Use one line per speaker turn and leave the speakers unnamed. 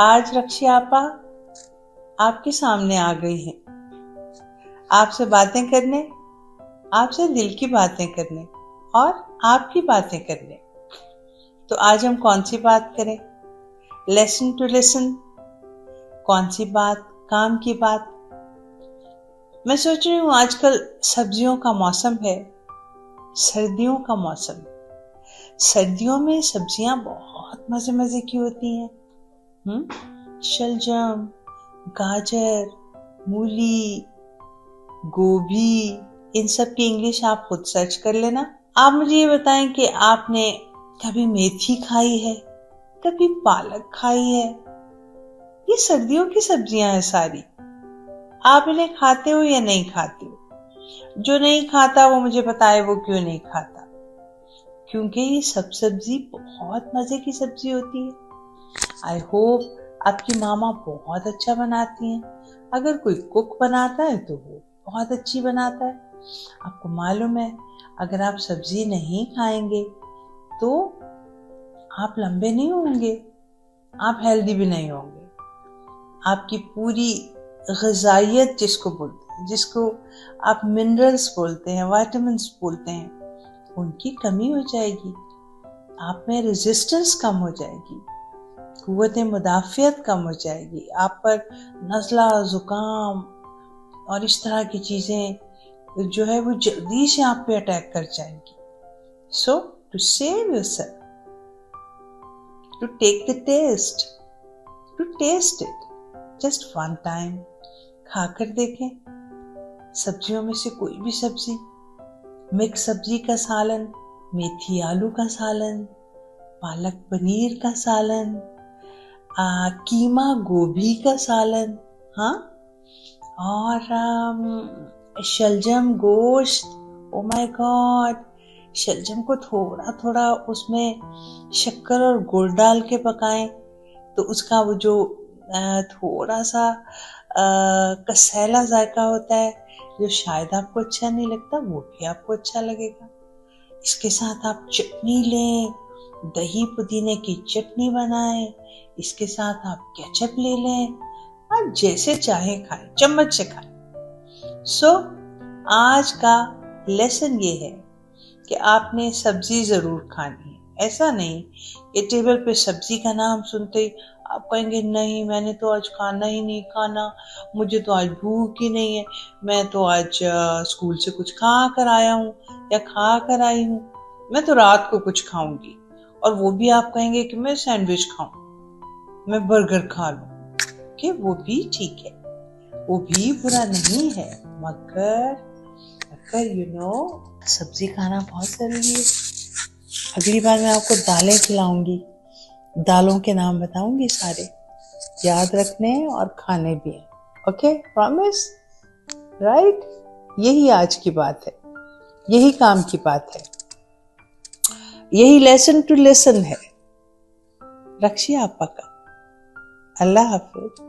आज रक्षी आपा आपके सामने आ गई हैं, आपसे बातें करने, आपसे दिल की बातें करने और आपकी बातें करने। तो आज हम कौन सी बात करें? Lesson to listen. कौन सी बात? काम की बात। मैं सोच रही हूँ आजकल सब्जियों का मौसम है, सर्दियों का मौसम। सर्दियों में सब्जियां बहुत मजे मजे की होती हैं। शलजम, गाजर, मूली, गोभी, इन सब की इंग्लिश आप खुद सर्च कर लेना। आप मुझे ये बताएं कि आपने कभी मेथी खाई है, कभी पालक खाई है? ये सर्दियों की सब्जियां हैं सारी। आप इन्हें खाते हो या नहीं खाते हो? जो नहीं खाता वो मुझे बताए वो क्यों नहीं खाता। क्योंकि ये सब सब्जी बहुत मजे की सब्जी होती है। आई होप आपकी मामा बहुत अच्छा बनाती हैं। अगर कोई कुक बनाता है तो वो बहुत अच्छी बनाता है। आपको मालूम है, अगर आप सब्जी नहीं खाएंगे तो आप लंबे नहीं होंगे, आप हेल्दी भी नहीं होंगे। आपकी पूरी ग़िज़ाइयत जिसको बोलते हैं, जिसको आप मिनरल्स बोलते हैं, विटामिन्स बोलते हैं, उनकी कमी हो जाएगी। आप में रेजिस्टेंस कम हो जाएगी, कुव्वत मुदाफ़ियत कम हो जाएगी। आप पर नज़ला, ज़ुकाम और इस तरह की चीज़ें जो है वो जल्दी से आप पे अटैक कर जाएंगी। So to save yourself, to take the test, to test it just one time, खाकर देखें। सब्जियों में से कोई भी सब्जी, मिक्स सब्जी का सालन, मेथी आलू का सालन, पालक पनीर का सालन, कीमा गोभी का सालन, हाँ, और शलजम गोश्त। ओ माय गॉड, शलजम को थोड़ा थोड़ा उसमें शक्कर और गुड़ डाल के पकाएं तो उसका वो जो थोड़ा सा कसैला जायका होता है, जो शायद आपको अच्छा नहीं लगता, वो भी आपको अच्छा लगेगा। इसके साथ आप चटनी लें, दही पुदीने की चटनी बनाएं, इसके साथ आप केचप ले लें, आप जैसे चाहे खाएं, चम्मच से खाएं। सो आज का लेसन ये है कि आपने सब्जी जरूर खानी है। ऐसा नहीं कि टेबल पे सब्जी का नाम सुनते ही आप कहेंगे नहीं, मैंने तो आज खाना ही नहीं खाना, मुझे तो आज भूख ही नहीं है, मैं तो आज स्कूल से कुछ खा कर आया हूँ या खा कर आई हूँ, मैं तो रात को कुछ खाऊंगी। और वो भी आप कहेंगे कि मैं सैंडविच खाऊं, मैं बर्गर खा लूं, कि वो भी ठीक है, वो भी बुरा नहीं है, मगर सब्जी खाना बहुत जरूरी है। अगली बार मैं आपको दालें खिलाऊंगी, दालों के नाम बताऊंगी सारे, याद रखने और खाने भी हैं। Okay, promise? राइट? यही आज की बात है, यही काम की बात है, यही लेसन टू लिसन है रक्षी आपा का। अल्लाह हाफिज।